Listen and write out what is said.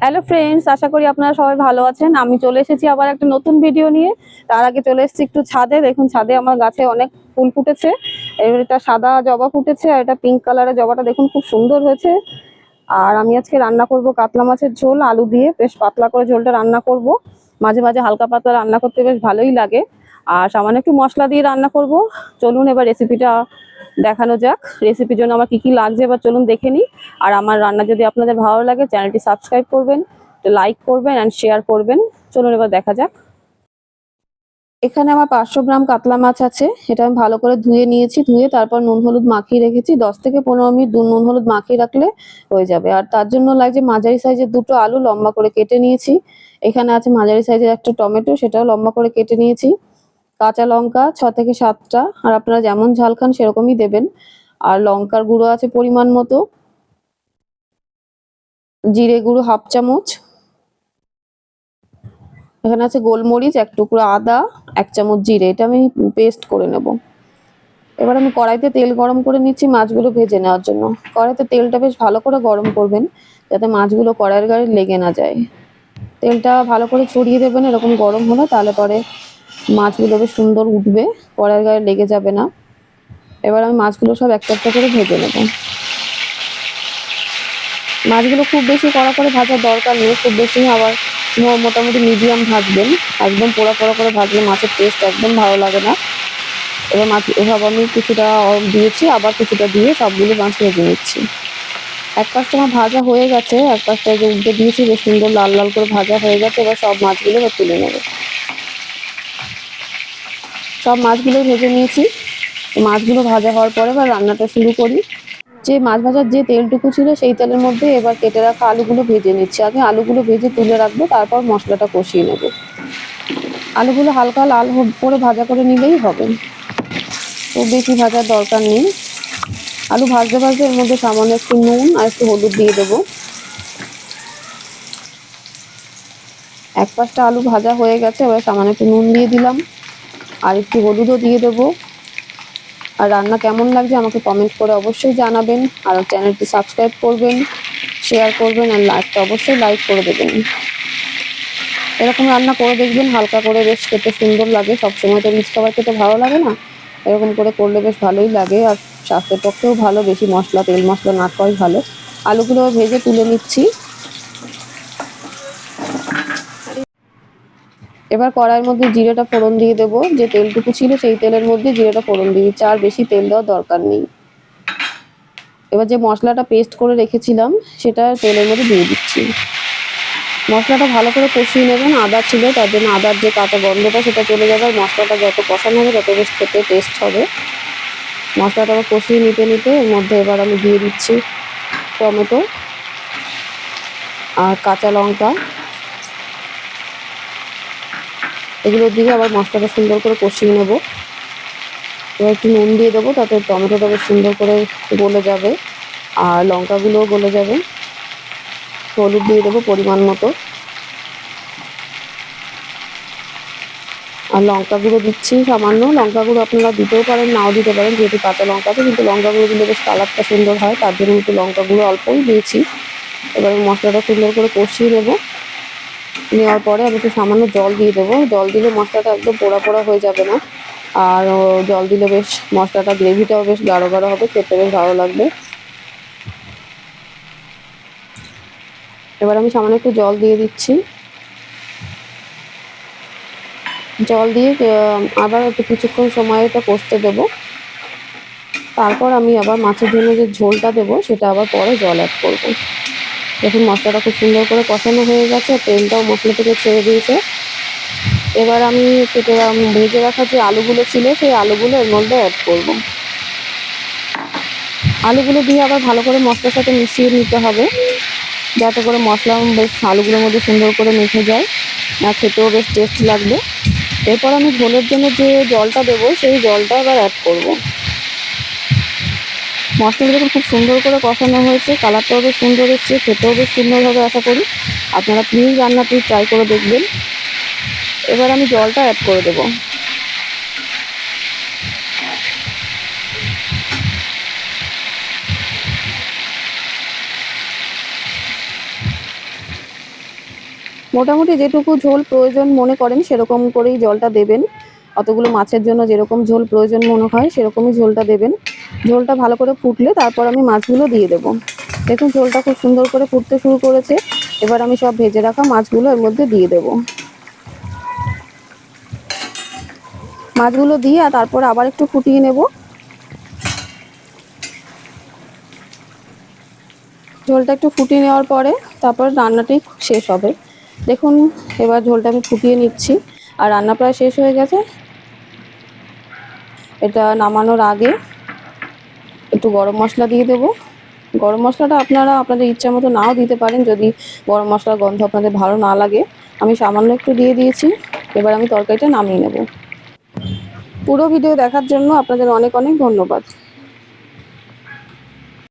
Hello friends, আশা করি আপনারা সবাই ভালো আছেন। আমি চলে এসেছি আবার একটা নতুন ভিডিও নিয়ে। তার আগে চলে এসেছি একটু ছাদে। দেখুন, ছাদে আমার গাছে অনেক ফুল ফুটেছে। এটা সাদা জবা ফুটেছে, আর এটা পিঙ্ক কালারের জবাটা দেখুন খুব সুন্দর হয়েছে। আর আমি আজকে রান্না করব কাতলা মাছের ঝোল আলু দিয়ে। বেশ পাতলা করে ঝোলটা রান্না করব। মাঝে মাঝে হালকা পাতলা রান্না করতে বেশ ভালোই লাগে। আর সামান্য একটু মশলা দিয়ে রান্না করব। চলুন এবার রেসিপিটা দেখানো যাক। রেসিপির জন্য আমার কি কি লাগছে এবার চলুন দেখে নিই। আর আমার রান্না যদি আপনাদের ভালো লাগে, চ্যানেলটি সাবস্ক্রাইব করবেন, লাইক করবেন অ্যান্ড শেয়ার করবেন। চলুন এবার দেখা যাক। এখানে আমার 500 গ্রাম কাতলা মাছ আছে। এটা আমি ভালো করে ধুয়ে নিয়েছি। ধুয়ে তারপর নুন হলুদ মাখিয়ে রেখেছি। 10 থেকে 15 মিনিট নুন হলুদ মাখিয়ে রাখলে হয়ে যাবে। আর তার জন্য লাগছে মাঝারি সাইজের দুটো আলু লম্বা করে কেটে নিয়েছি। এখানে আছে মাঝারি সাইজের একটা টমেটো, সেটাও লম্বা করে কেটে নিয়েছি। কাঁচা লঙ্কা 6 থেকে 7টা, আর আপনারা যেমন ঝাল খান সেরকমই দেবেন। আর লঙ্কার গুঁড়ো আছে পরিমাণ মতো। জিরে গুঁড়ো হাফ চামচ। এখানে আছে গোলমরিচ, এক টুকরো আদা, 1 চামচ জিরে। এটা আমি পেস্ট করে নেব। এবার আমি কড়াইতে তেল গরম করে নিচ্ছি মাছগুলো ভেজে নেওয়ার জন্য। কড়াইতে তেলটা বেশ ভালো করে গরম করবেন, যাতে মাছগুলো কড়াইয়ের গায়ে লেগে না যায়। তেলটা ভালো করে ছড়িয়ে দেবেন, এরকম গরম হলে তাহলে পরে মাছগুলো বেশ সুন্দর উঠবে, কড়াইয়ের গায়ে লেগে যাবে না। এবার আমি মাছগুলো সব একটা একটা করে ভেজে নেব। মাছগুলো খুব বেশি কড়া করে ভাজার দরকার নেই, খুব বেশি আবার মোটামুটি মিডিয়াম ভাজবেন। একদম পোড়া পোড়া করে ভাজলে মাছের টেস্ট একদম ভালো লাগে না। এবার মাছ এসব আমি কিছুটা দিয়েছি, আবার কিছুটা দিয়ে সবগুলো মাছ ভেজে নিচ্ছি। এক পাশটা আমার ভাজা হয়ে গেছে, এক পাশটা যে উল্টে দিয়েছি, বেশ সুন্দর লাল লাল করে ভাজা হয়ে গেছে। এবার সব মাছগুলো এবার তুলে নেব। সব মাছগুলো ভেজে নিয়েছি। মাছগুলো ভাজা হওয়ার পরে এবার রান্নাটা শুরু করি। যে মাছ ভাজার যে তেলটুকু ছিল সেই তেলের মধ্যে এবার কেটে রাখা আলুগুলো ভেজে নিচ্ছি। আগে আলুগুলো ভেজে তুলে রাখবো, তারপর মশলাটা কষিয়ে নেব। আলুগুলো হালকা লাল করে ভাজা করে নিলেই হবে, খুব বেশি ভাজার দরকার নেই। আলু ভাজতে ভাজতে এর মধ্যে সামান্য একটু নুন আর একটু হলুদ দিয়ে দেবো। এক পাশটা আলু ভাজা হয়ে গেছে, এবার সামান্য একটু নুন দিয়ে দিলাম, আর একটু হলুদও দিয়ে দেবো। আর রান্না কেমন লাগছে আমাকে কমেন্ট করে অবশ্যই জানাবেন। আর চ্যানেলটি সাবস্ক্রাইব করবেন, শেয়ার করবেন, আর লাইকটা অবশ্যই লাইক করে দেবেন। এরকম রান্না করে দেখবেন, হালকা করে বেশ খেতে সুন্দর লাগে। সবসময় তো রিচ খাবার খেতে ভালো লাগে না, এরকম করে করলে বেশ ভালোই লাগে। আর স্বাস্থ্যের পক্ষেও ভালো, বেশি মশলা তেল মশলা না খাওয়াই ভালো। আলুগুলো ভেজে তুলে নিচ্ছি। এবার কড়াইয়ের মধ্যে জিরেটা ফোড়ন দিয়ে দেবো। যে তেলটুকু ছিল সেই তেলের মধ্যে জিরেটা ফোড়ন দিয়ে দিচ্ছি, আর বেশি তেল দেওয়ার দরকার নেই। এবার যে মশলাটা পেস্ট করে রেখেছিলাম সেটা তেলের মধ্যে দিয়ে দিচ্ছি। মশলাটা ভালো করে কষিয়ে নেবেন। আদা ছিল, তার জন্য আদার যে কাঁচা গন্ধটা সেটা চলে যাবে। আর মশলাটা যত কষানো হবে তত বেশ খেতে টেস্ট হবে। মশলাটা আবার কষিয়ে নিতে নিতে এর মধ্যে এবার আমি দিয়ে দিচ্ছি টমেটো আর কাঁচা লঙ্কা। এগুলো দিয়ে আবার মশলাটা সুন্দর করে কষিয়ে নেব। এবার একটু নুন দিয়ে দেবো, তাতে টমেটোটা বেশ সুন্দর করে গলে যাবে আর লঙ্কাগুলোও গলে যাবে। হলুদ দিয়ে দেবো পরিমাণ মতো, আর লঙ্কা গুঁড়ো দিচ্ছি সামান্য। লঙ্কা গুঁড়ো আপনারা দিতেও পারেন, নাও দিতে পারেন, যেহেতু কাঁচা লঙ্কা আছে, কিন্তু লঙ্কা গুঁড়ো দিলে বেশ কালারটা সুন্দর হয়, তার জন্য একটু লঙ্কা গুঁড়ো অল্পই দিয়েছি। এবার মশলাটা সুন্দর করে কষিয়ে নেব। নেওয়ার পরে আমি একটু সামান্য জল দিয়ে দেবো। জল দিলে মশলাটা একদম পোড়া পোড়া হয়ে যাবে না, আর জল দিলে বেশ মশলাটা গ্রেভিটাও বেশ গাঢ় গাঢ় হবে, খেতে বেশ ভালো লাগবে। এবার আমি সামান্য একটু জল দিয়ে দিচ্ছি। জল দিয়ে আবার একটু কিছুক্ষণ সময় এটা কষতে দেবো। তারপর আমি আবার মাছের জন্য যে ঝোলটা দেবো সেটা আবার পরে জল অ্যাড করবো। দেখুন মশলাটা খুব সুন্দর করে কষানো হয়ে গেছে, তেলটাও মশলা থেকে ছেড়ে দিয়েছে। এবার আমি ভেজে রাখা যে আলুগুলো ছিল সেই আলুগুলো এর মধ্যে অ্যাড করব। আলুগুলো দিয়ে আবার ভালো করে মশলার সাথে মিশিয়ে নিতে হবে, যাতে করে মশলা বেশ আলুগুলোর মধ্যে সুন্দর করে মেখে যায়, আর খেতেও বেশ টেস্ট লাগবে। এরপর আমি ঝোলের জন্য যে জলটা দেবো সেই জলটা এবার অ্যাড করব। মশলাটা দেখুন খুব সুন্দর করে কষানো হয়েছে, কালারটাও বেশ সুন্দর এসছে, খেতেও বেশ সুন্দর হবে আশা করি। আপনারা প্লিজ রান্নাটি ট্রাই করে দেখবেন। এবার আমি জলটা অ্যাড করে দেবো। মোটামুটি যেটুকু ঝোল প্রয়োজন মনে করেন সেরকম করেই জলটা দেবেন। অতগুলো মাছের জন্য যেরকম ঝোল প্রয়োজন মনে হয় সেরকমই ঝোলটা দেবেন। ঝোলটা ভালো করে ফুটলে তারপর আমি মাছগুলো দিয়ে দেবো। দেখুন ঝোলটা খুব সুন্দর করে ফুটতে শুরু করেছে। এবার আমি সব ভেজে রাখা মাছগুলো এর মধ্যে দিয়ে দেবো। মাছগুলো দিয়ে তারপর আবার একটু ফুটিয়ে নেব। ঝোলটা একটু ফুটিয়ে নেওয়ার পরে তারপর রান্নাটাই শেষ হবে। দেখুন এবার ঝোলটা আমি ফুটিয়ে নিচ্ছি আর রান্না প্রায় শেষ হয়ে গেছে। এটা নামানোর আগে একটু গরম মশলা দিয়ে দেবো। গরম মশলাটা আপনারা আপনাদের ইচ্ছা মতো নাও দিতে পারেন যদি গরম মশলার গন্ধ আপনাদের ভালো না লাগে। আমি সামান্য একটু দিয়ে দিয়েছি। এবার আমি তরকারিটা নামিয়ে নেব। পুরো ভিডিও দেখার জন্য আপনাদের অনেক অনেক ধন্যবাদ।